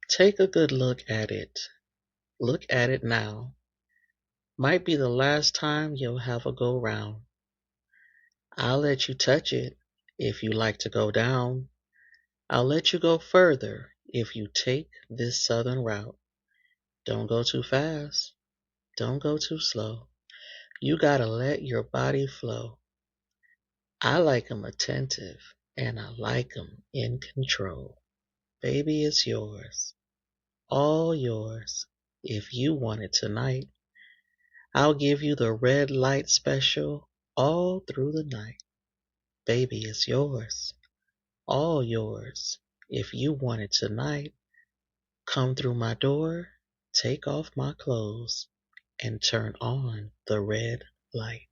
Take a good look at it. Look at it now. Might be the last time you'll have a go round. I'll let you touch it if you like to go down. I'll let you go further if you take this southern route. Don't go too fast. Don't go too slow. You gotta let your body flow. I like 'em attentive and I like 'em in control. Baby, it's yours. All yours. If you want it tonight, I'll give you the red light special all through the night. Baby, it's yours. All yours. If you want it tonight, come through my door, take off my clothes, and turn on the red light.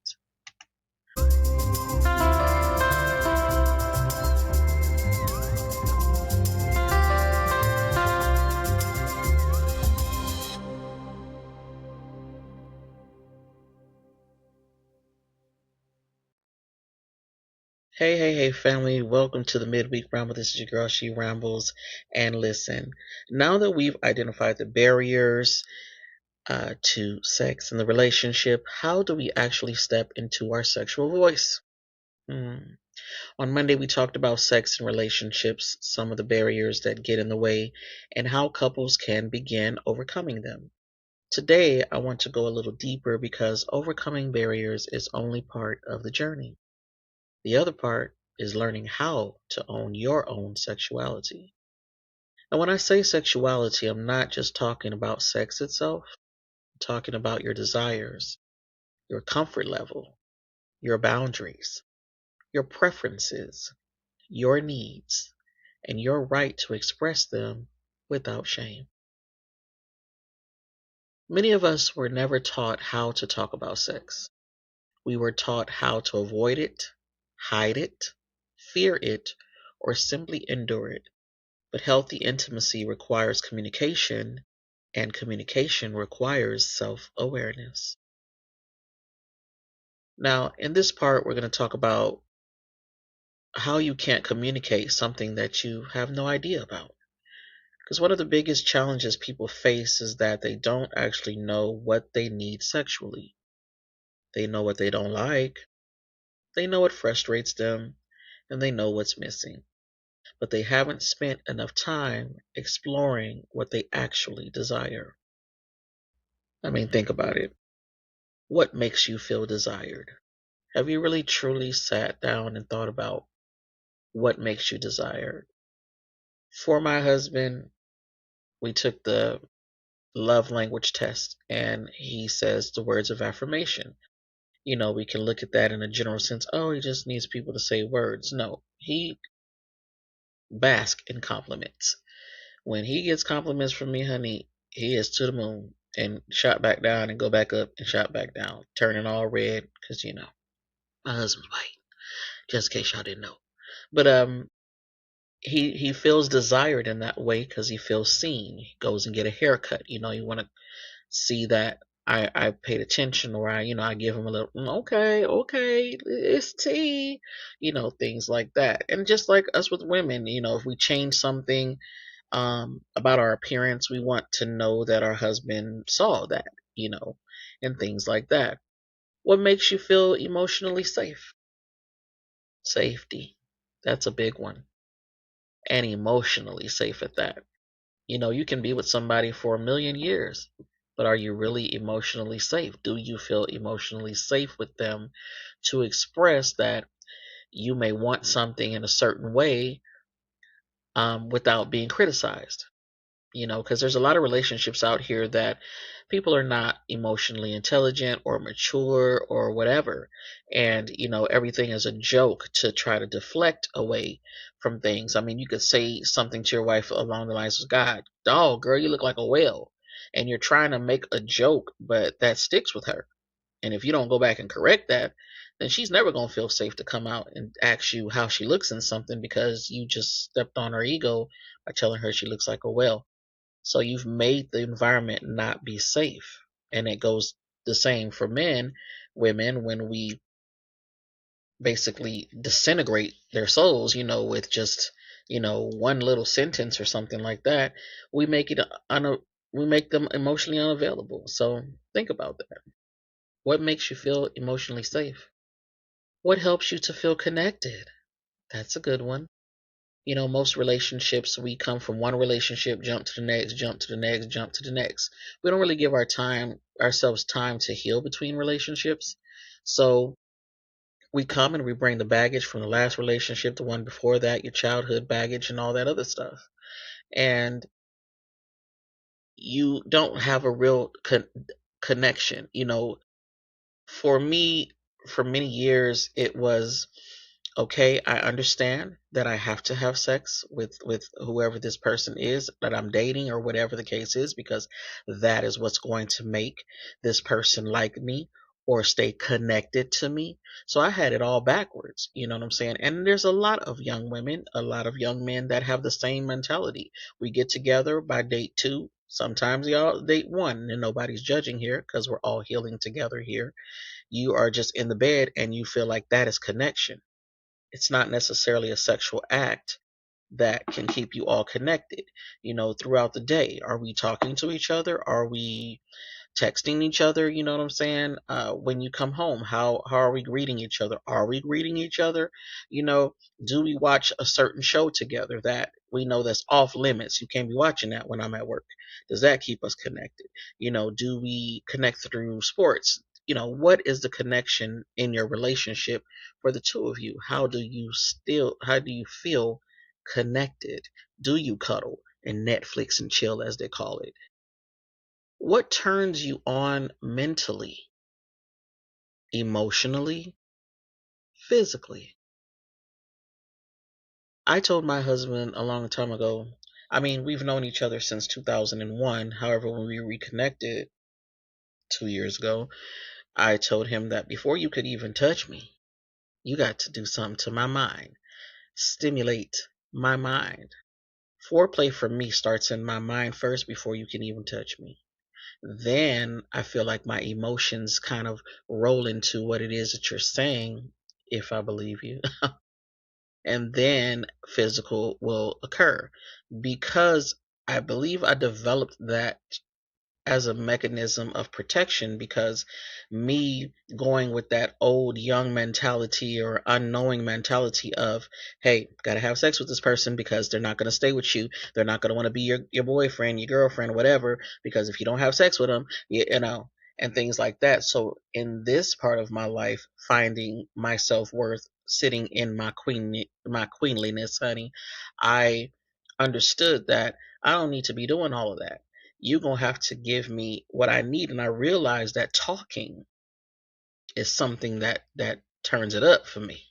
Hey, family. Welcome to the Midweek Ramble. This is your girl, She Rambles. And listen, now that we've identified the barriers to sex and the relationship, how do we actually step into our sexual voice? On Monday, we talked about sex and relationships, some of the barriers that get in the way, and how couples can begin overcoming them. Today, I want to go a little deeper because overcoming barriers is only part of the journey. The other part is learning how to own your own sexuality. And when I say sexuality, I'm not just talking about sex itself, I'm talking about your desires, your comfort level, your boundaries, your preferences, your needs, and your right to express them without shame. Many of us were never taught how to talk about sex. We were taught how to avoid it, hide it, fear it, or simply endure it. But healthy intimacy requires communication, and communication requires self-awareness. Now, in this part, we're going to talk about how you can't communicate something that you have no idea about. Because one of the biggest challenges people face is that they don't actually know what they need sexually. They know what they don't like, they know what frustrates them, and they know what's missing. But they haven't spent enough time exploring what they actually desire. I mean, think about it. What makes you feel desired? Have you really truly sat down and thought about what makes you desired? For my husband, we took the love language test and he says the words of affirmation. We can look at that in a general sense. Oh, he just needs people to say words. No, he basks in compliments. When he gets compliments from me, honey, he is to the moon and shot back down and go back up and shot back down, turning all red because my husband's white. Just in case y'all didn't know, but he feels desired in that way because he feels seen. He goes and get a haircut. You want to see that I paid attention, or I give him a little okay, it's tea, things like that. And just like us with women, if we change something about our appearance, we want to know that our husband saw that, and things like that. What makes you feel emotionally safe? Safety. That's a big one. And emotionally safe at that. You can be with somebody for a million years, but are you really emotionally safe? Do you feel emotionally safe with them to express that you may want something in a certain way without being criticized? Because there's a lot of relationships out here that people are not emotionally intelligent or mature or whatever. And, everything is a joke to try to deflect away from things. I mean, you could say something to your wife along the lines of, God, dog, girl, you look like a whale. And you're trying to make a joke, but that sticks with her. And if you don't go back and correct that, then she's never going to feel safe to come out and ask you how she looks in something because you just stepped on her ego by telling her she looks like a whale. So you've made the environment not be safe. And it goes the same for women, when we basically disintegrate their souls, with just one little sentence or something like that, we make it we make them emotionally unavailable. So think about that. What makes you feel emotionally safe? What helps you to feel connected? That's a good one. Most relationships, we come from one relationship, jump to the next, jump to the next, jump to the next. We don't really give ourselves time to heal between relationships. So we come and we bring the baggage from the last relationship, the one before that, your childhood baggage, and all that other stuff. And you don't have a real connection. For me, for many years, it was okay. I understand that I have to have sex with whoever this person is that I'm dating or whatever the case is, because that is what's going to make this person like me or stay connected to me. So I had it all backwards, you know what I'm saying? And there's a lot of young women, a lot of young men that have the same mentality. We get together by date 2. Sometimes y'all date 1, and nobody's judging here because we're all healing together here. You are just in the bed and you feel like that is connection. It's not necessarily a sexual act that can keep you all connected, throughout the day. Are we talking to each other? Are we texting each other? You know what I'm saying? When you come home, how are we greeting each other? Are we greeting each other? You know, do we watch a certain show together that we know that's off limits? You can't be watching that when I'm at work. Does that keep us connected? Do we connect through sports? What is the connection in your relationship for the two of you? How do you feel connected? Do you cuddle and Netflix and chill, as they call it? What turns you on mentally, emotionally, physically? I told my husband a long time ago, I mean, we've known each other since 2001. However, when we reconnected 2 years ago, I told him that before you could even touch me, you got to do something to my mind, stimulate my mind. Foreplay for me starts in my mind first before you can even touch me. Then I feel like my emotions kind of roll into what it is that you're saying, if I believe you. And then physical will occur, because I believe I developed that as a mechanism of protection, because me going with that old young mentality or unknowing mentality of, hey, gotta have sex with this person because they're not gonna stay with you, they're not gonna want to be your boyfriend, your girlfriend, whatever, because if you don't have sex with them, and things like that. So in this part of my life, finding my self-worth sitting in my queenliness, honey, I understood that I don't need to be doing all of that. You're gonna have to give me what I need. And I realized that talking is something that turns it up for me.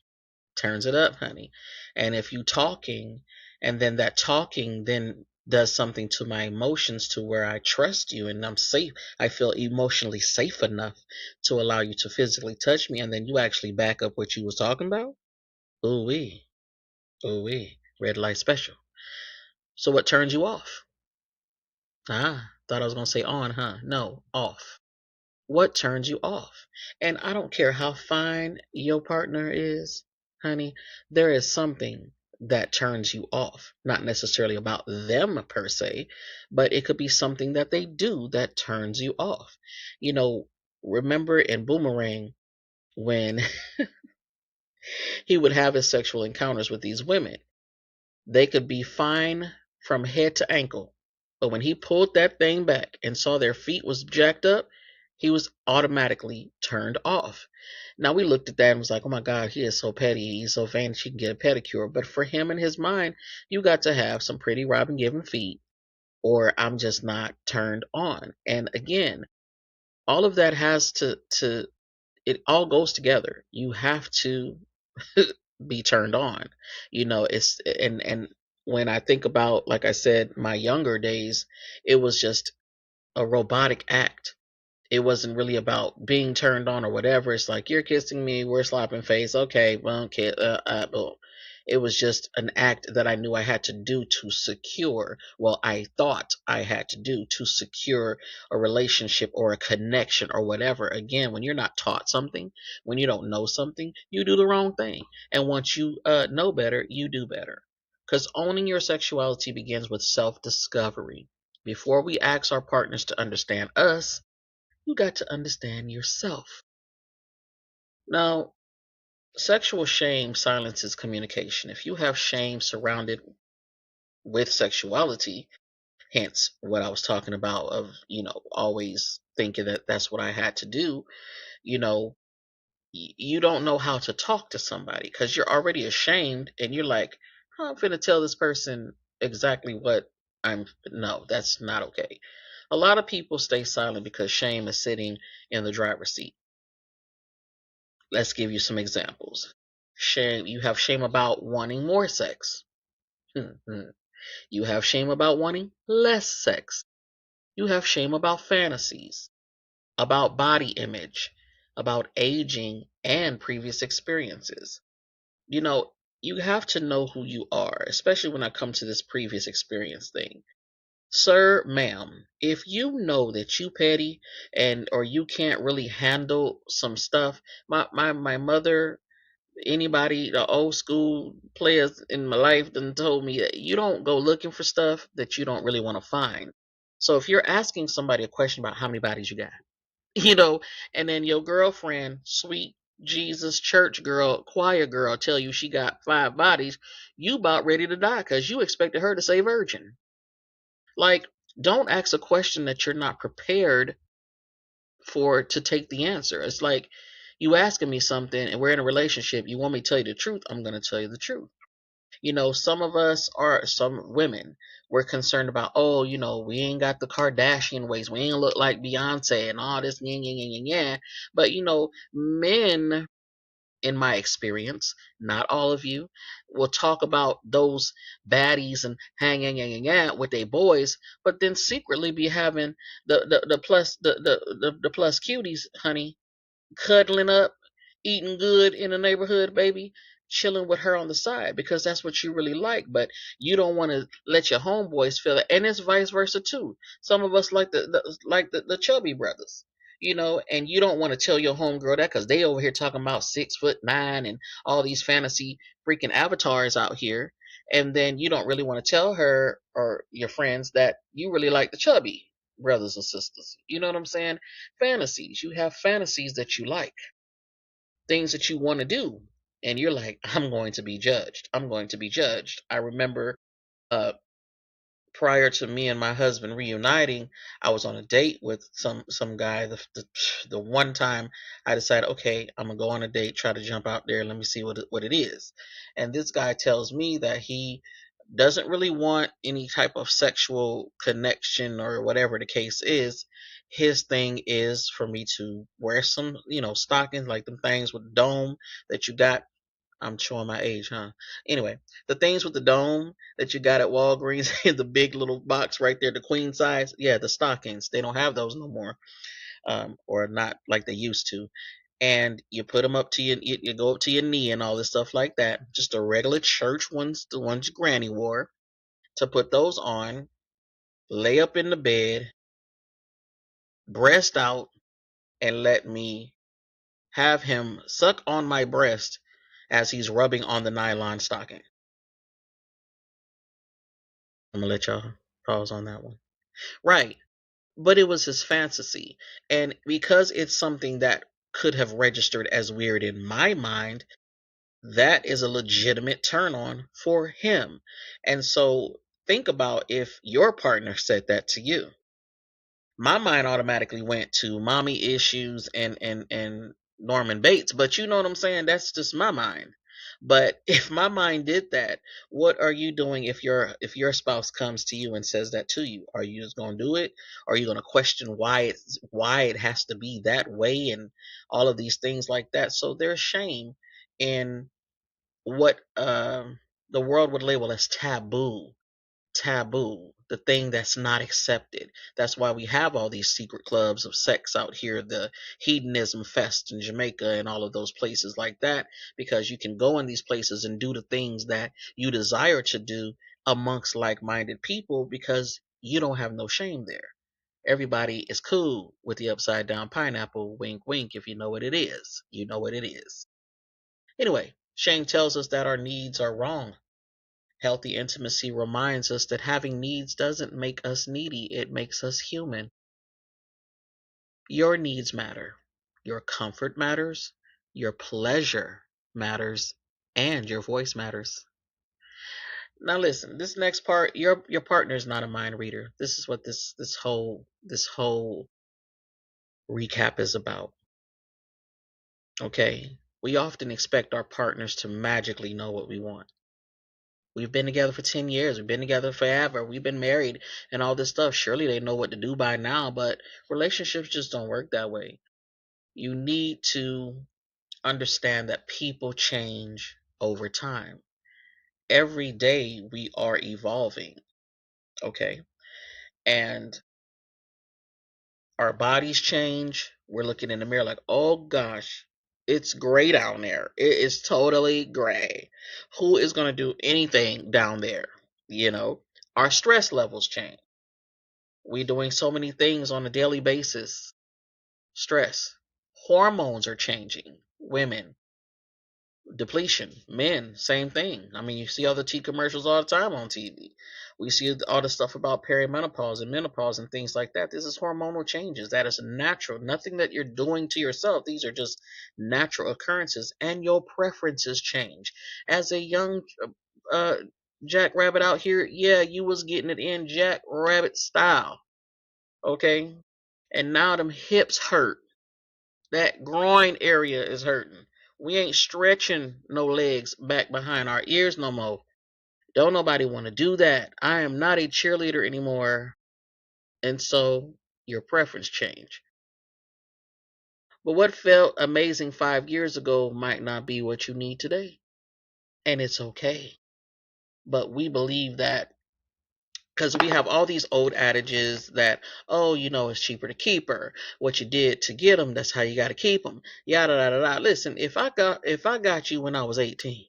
Turns it up, honey. And if you talking, and then that talking then does something to my emotions to where I trust you and I'm safe. I feel emotionally safe enough to allow you to physically touch me, and then you actually back up what you was talking about. Ooh wee. Ooh wee. Red light special. So what turns you off? Thought I was gonna say on, huh? No, off. What turns you off? And I don't care how fine your partner is, honey, there is something that turns you off. Not necessarily about them per se, but it could be something that they do that turns you off. You know, remember in Boomerang when he would have his sexual encounters with these women? They could be fine from head to ankle, but when he pulled that thing back and saw their feet was jacked up, he was automatically turned off. Now we looked at that and was like, oh my God, he is so petty. He's so vain she can get a pedicure. But for him in his mind, you got to have some pretty Robin Given feet, or I'm just not turned on. And again, all of that has to it all goes together. You have to be turned on. It's and when I think about, like I said, my younger days, it was just a robotic act. It wasn't really about being turned on or whatever. It's like, you're kissing me, we're slapping face, okay, well, kid, boom. It was just an act that I knew I had to do to secure, well, I thought I had to do to secure a relationship or a connection or whatever. Again, when you're not taught something, when you don't know something, you do the wrong thing. And once you know better, you do better. Because owning your sexuality begins with self discovery. Before we ask our partners to understand us, you got to understand yourself. Now, sexual shame silences communication. If you have shame surrounded with sexuality, hence what I was talking about of, always thinking that that's what I had to do, you know, you don't know how to talk to somebody because you're already ashamed and you're like, "Huh, I'm finna tell this person exactly what I'm. No, that's not okay. A lot of people stay silent because shame is sitting in the driver's seat. Let's give you some examples. Shame, you have shame about wanting more sex. Mhm. You have shame about wanting less sex. You have shame about fantasies, about body image, about aging and previous experiences. You know, you have to know who you are, especially when I come to this previous experience thing. Sir, ma'am, if you know that you petty and or you can't really handle some stuff, my mother, anybody, the old school players in my life done told me that you don't go looking for stuff that you don't really want to find. So if you're asking somebody a question about how many bodies you got, you know, and then your girlfriend, sweet Jesus church girl, choir girl, tell you she got 5 bodies, you about ready to die because you expected her to say virgin. Like, don't ask a question that you're not prepared for to take the answer. It's like you asking me something and we're in a relationship. You want me to tell you the truth? I'm going to tell you the truth. Some of us are some women. We're concerned about, oh, we ain't got the Kardashian waist. We ain't look like Beyonce and all this, yeah, yeah, yeah, yeah, yeah. But, men, in my experience, not all of you, will talk about those baddies and hang, yeah, yeah, yeah, yeah, with their boys, but then secretly be having the plus cuties, honey, cuddling up, eating good in the neighborhood, baby, chilling with her on the side because that's what you really like. But you don't want to let your homeboys feel it, and it's vice versa too. Some of us like the chubby brothers, and you don't want to tell your homegirl that because they over here talking about 6'9" and all these fantasy freaking avatars out here. And then you don't really want to tell her or your friends that you really like the chubby brothers and sisters. You know what I'm saying? Fantasies. You have fantasies that you like, things that you want to do. And you're like, I'm going to be judged. I'm going to be judged. I remember uh, prior to me and my husband reuniting, I was on a date with some guy. The one time I decided, okay, I'm gonna go on a date, try to jump out there, let me see what it is. And this guy tells me that he doesn't really want any type of sexual connection or whatever the case is. His thing is for me to wear some, stockings like them things with the dome that you got. I'm showing my age, huh? Anyway, the things with the dome that you got at Walgreens in the big little box right there, the queen size. Yeah, the stockings. They don't have those no more, or not like they used to. And you put them up to you go up to your knee and all this stuff like that. Just the regular church ones, the ones your granny wore. To put those on, lay up in the bed, breast out, and let me have him suck on my breast as he's rubbing on the nylon stocking. I'm gonna let y'all pause on that one. Right. But it was his fantasy. And because it's something that could have registered as weird in my mind, that is a legitimate turn on for him. And so think about if your partner said that to you. My mind automatically went to mommy issues and Norman Bates, but you know what I'm saying? That's just my mind. But if my mind did that, what are you doing if your spouse comes to you and says that to you? Are you just gonna do it? Are you gonna question why it has to be that way and all of these things like that? So there's shame in what the world would label as taboo, the thing that's not accepted. That's why we have all these secret clubs of sex out here, the hedonism fest in Jamaica and all of those places like that, because you can go in these places and do the things that you desire to do amongst like-minded people because you don't have no shame there. Everybody is cool with the upside down pineapple, wink wink. If you know what it is, you know what it is. Anyway, shame tells us that our needs are wrong. Healthy intimacy reminds us that having needs doesn't make us needy, it makes us human. Your needs matter. Your comfort matters. Your pleasure matters. And your voice matters. Now listen, this next part, your partner is not a mind reader. This is what this whole recap is about. Okay? We often expect our partners to magically know what we want. We've been together for 10 years. We've been together forever. We've been married and all this stuff. Surely they know what to do by now, but relationships just don't work that way. You need to understand that people change over time. Every day we are evolving, okay? And our bodies change. We're looking in the mirror like, oh gosh, it's gray down there. It is totally gray. Who is going to do anything down there? You know, our stress levels change. We doing so many things on a daily basis. Stress. Hormones are changing. Women, depletion. Men, same thing. I mean, you see all the tea commercials all the time on TV. We see all the stuff about perimenopause and menopause and things like that. This is hormonal changes. That is natural. Nothing that you're doing to yourself. These are just natural occurrences, and your preferences change. As a young uh, jackrabbit out here, yeah, you was getting it in jackrabbit style, okay? And now them hips hurt. That groin area is hurting. We ain't stretching no legs back behind our ears no more. Don't nobody want to do that. I am not a cheerleader anymore. And so your preference change. But what felt amazing 5 years ago might not be what you need today. And it's okay. But we believe that because we have all these old adages that, oh, it's cheaper to keep her. What you did to get them, that's how you got to keep them. Yada yada yada. Listen, if I got you when I was 18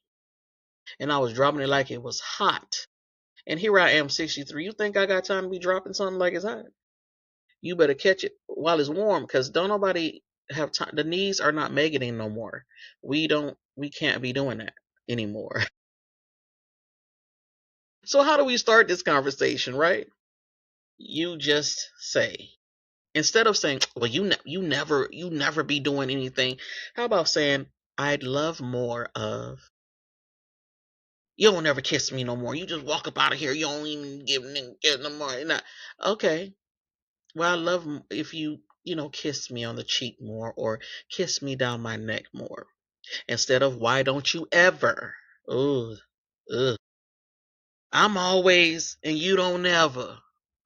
and I was dropping it like it was hot, and here I am 63, you think I got time to be dropping something like it's hot? You better catch it while it's warm, because don't nobody have time. The knees are not making it no more. We can't be doing that anymore. So how do we start this conversation, right? You just say, instead of saying, "Well, you never be doing anything," how about saying, "I'd love more of." You don't ever kiss me no more. You just walk up out of here. You don't even give no more. Nah. Okay. Well, I love if you kiss me on the cheek more or kiss me down my neck more instead of why don't you ever? Ooh, ugh. I'm always and you don't never.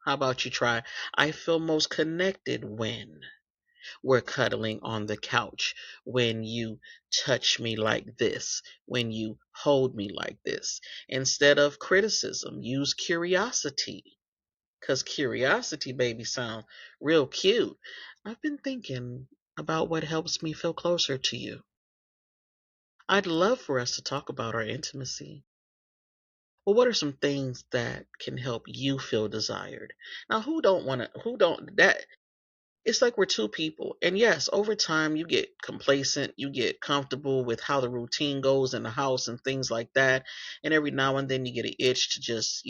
How about you try? I feel most connected when we're cuddling on the couch, when you touch me like this, when you hold me like this. Instead of criticism, use curiosity. Because curiosity, baby, sound real cute. I've been thinking about what helps me feel closer to you. I'd love for us to talk about our intimacy. Well, what are some things that can help you feel desired? Now, who don't, that, it's like we're two people. And yes, over time you get complacent, you get comfortable with how the routine goes in the house and things like that. And every now and then you get an itch to just,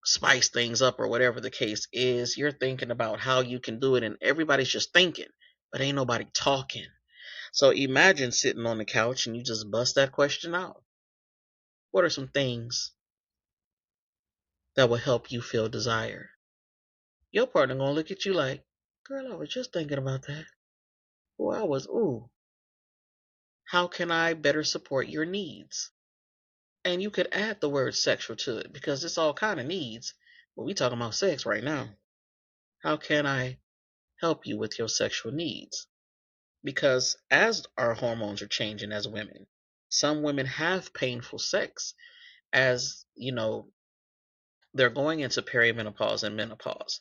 spice things up or whatever the case is. You're thinking about how you can do it and everybody's just thinking, but ain't nobody talking. So imagine sitting on the couch and you just bust that question out. What are some things that will help you feel desire? Your partner gonna look at you like, girl, I was just thinking about that. Ooh, how can I better support your needs? And you could add the word sexual to it because it's all kind of needs. But we talking about sex right now. How can I help you with your sexual needs? Because as our hormones are changing as women, some women have painful sex as, they're going into perimenopause and menopause.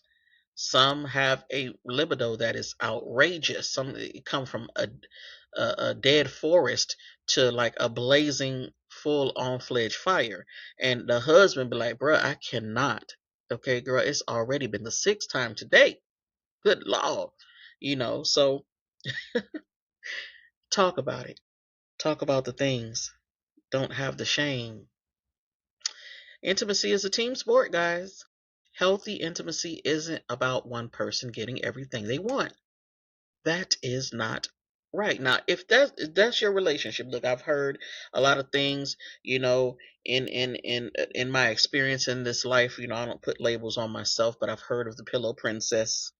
Some have a libido that is outrageous. Some come from a dead forest to like a blazing full on fledged fire. And the husband be like, bruh, I cannot. Okay, girl, it's already been the sixth time today. Good Lord. So talk about it. Talk about the things. Don't have the shame. Intimacy is a team sport, guys. Healthy intimacy isn't about one person getting everything they want. That is not right. Now, if that's your relationship, look, I've heard a lot of things, in my experience in this life. I don't put labels on myself, but I've heard of the pillow princess.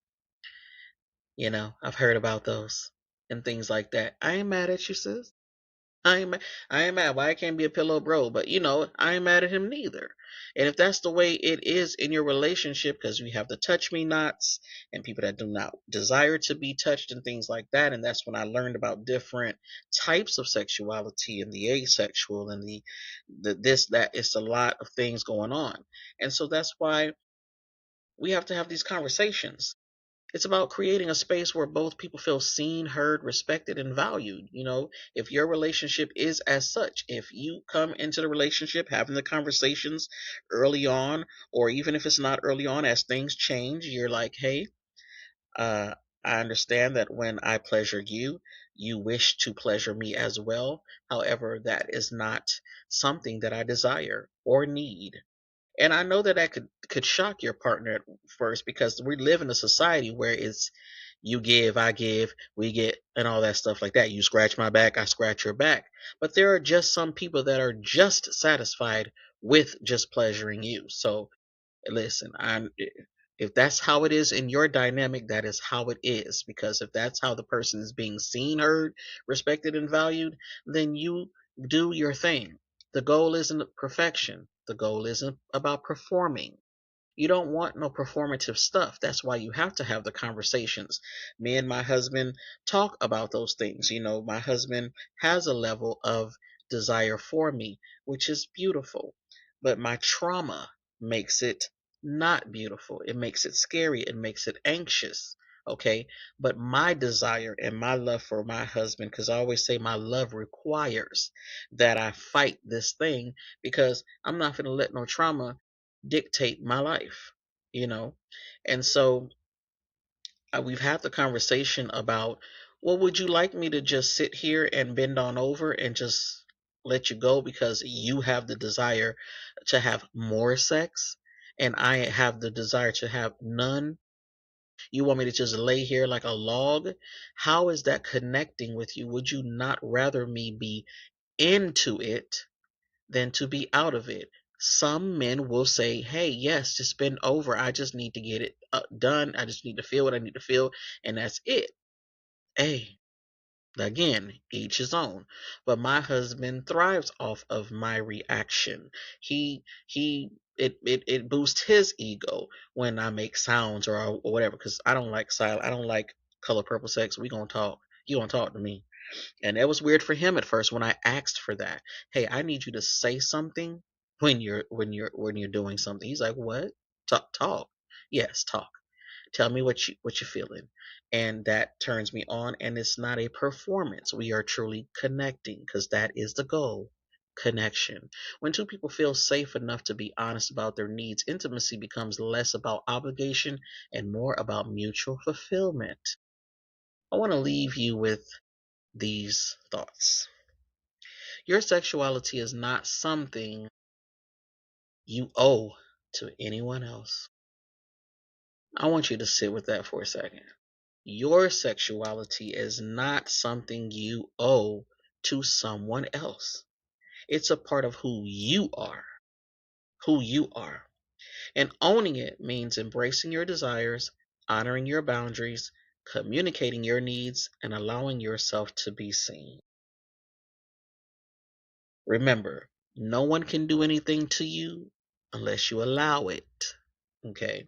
I've heard about those and things like that. I ain't mad at you, sis. I ain't, ma- I ain't mad. Why I can't be a pillow bro? But I ain't mad at him neither. And if that's the way it is in your relationship, because we have the touch me nots and people that do not desire to be touched and things like that, and that's when I learned about different types of sexuality and the asexual and the this that. It's a lot of things going on, and so that's why we have to have these conversations. It's about creating a space where both people feel seen, heard, respected, and valued. If your relationship is as such, if you come into the relationship having the conversations early on, or even if it's not early on, as things change, you're like, hey, uh, I understand that when I pleasure you, you wish to pleasure me as well. However, that is not something that I desire or need. And I know that that could shock your partner at first, because we live in a society where it's you give, I give, we get, and all that stuff like that. You scratch my back, I scratch your back. But there are just some people that are just satisfied with just pleasuring you. So listen, if that's how it is in your dynamic, that is how it is. Because if that's how the person is being seen, heard, respected, and valued, then you do your thing. The goal isn't perfection. The goal isn't about performing. You don't want no performative stuff. That's why you have to have the conversations. Me and my husband talk about those things. My husband has a level of desire for me, which is beautiful. But my trauma makes it not beautiful. It makes it scary. It makes it anxious. Okay. But my desire and my love for my husband, because I always say my love requires that I fight this thing, because I'm not going to let no trauma dictate my life, you know? And so we've had the conversation about, well, would you like me to just sit here and bend on over and just let you go because you have the desire to have more sex and I have the desire to have none? You want me to just lay here like a log? How is that connecting with you? Would you not rather me be into it than to be out of it? Some men will say, hey, yes, just bend over. I just need to get it done. I just need to feel what I need to feel, and that's it. Hey, again, each his own. But my husband thrives off of my reaction. It boosts his ego when I make sounds or whatever, because I don't like silent. I don't like color purple sex. We gonna talk. You gonna talk to me. And it was weird for him at first when I asked for that. Hey, I need you to say something when you're doing something. He's like, "What? Talk. Yes, talk. Tell me what you're feeling." And that turns me on, and it's not a performance. We are truly connecting, because that is the goal. Connection. When two people feel safe enough to be honest about their needs, intimacy becomes less about obligation and more about mutual fulfillment. I want to leave you with these thoughts. Your sexuality is not something you owe to anyone else. I want you to sit with that for a second. Your sexuality is not something you owe to someone else. It's a part of who you are. Who you are. And owning it means embracing your desires, honoring your boundaries, communicating your needs, and allowing yourself to be seen. Remember, no one can do anything to you unless you allow it. Okay.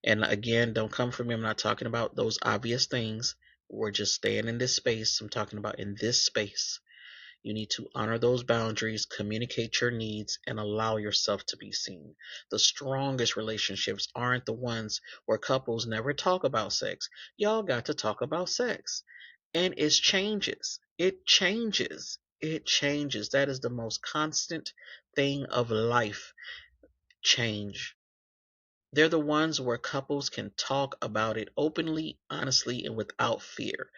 And again, don't come for me. I'm not talking about those obvious things. We're just staying in this space. I'm talking about in this space. You need to honor those boundaries, communicate your needs, and allow yourself to be seen. The strongest relationships aren't the ones where couples never talk about sex. Y'all got to talk about sex. And it changes. It changes. It changes. That is the most constant thing of life. Change. They're the ones where couples can talk about it openly, honestly, and without fear.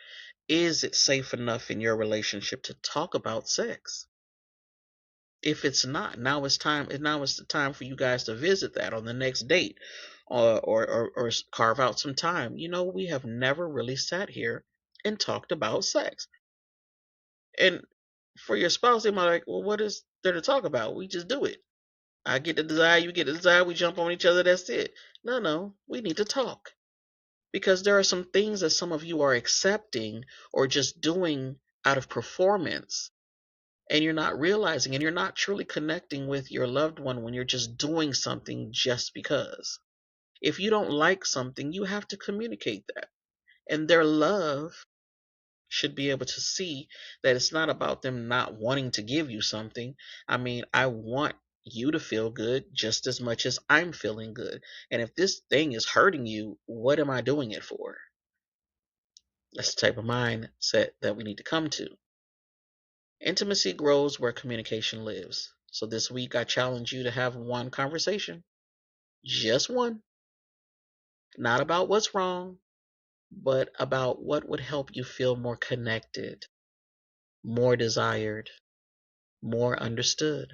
Is it safe enough in your relationship to talk about sex? If it's not, now it's time. Now it's the time for you guys to visit that on the next date, or carve out some time. We have never really sat here and talked about sex. And for your spouse, they might like, well, what is there to talk about? We just do it. I get the desire, you get the desire, we jump on each other, that's it. No, no, we need to talk. Because there are some things that some of you are accepting or just doing out of performance, and you're not realizing, and you're not truly connecting with your loved one when you're just doing something just because. If you don't like something, you have to communicate that. And their love should be able to see that it's not about them not wanting to give you something. I mean, I want you to feel good just as much as I'm feeling good. And if this thing is hurting you, what am I doing it for? That's the type of mindset that we need to come to. Intimacy grows where communication lives. So this week, I challenge you to have one conversation, just one, not about what's wrong, but about what would help you feel more connected, more desired, more understood.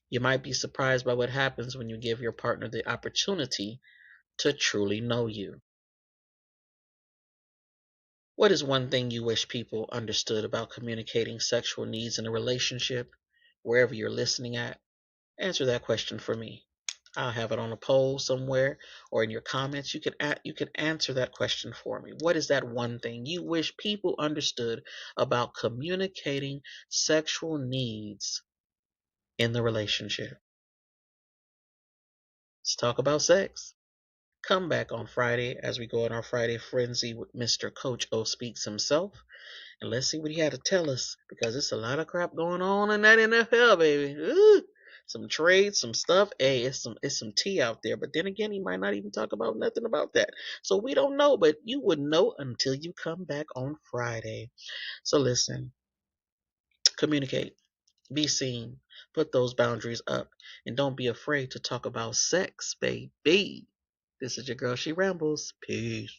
You might be surprised by what happens when you give your partner the opportunity to truly know you. What is one thing you wish people understood about communicating sexual needs in a relationship? Wherever you're listening at, answer that question for me. I'll have it on a poll somewhere or in your comments. You can answer that question for me. What is that one thing you wish people understood about communicating sexual needs in the relationship? Let's talk about sex. Come back on Friday as we go on our Friday frenzy with Mr. Coach O Speaks himself. And let's see what he had to tell us, because it's a lot of crap going on in that NFL, baby. Ooh, some trades, some stuff. Hey, it's some tea out there. But then again, he might not even talk about nothing about that. So we don't know, but you wouldn't know until you come back on Friday. So listen, communicate, be seen, put those boundaries up, and don't be afraid to talk about sex, baby. This is your girl, she rambles. Peace.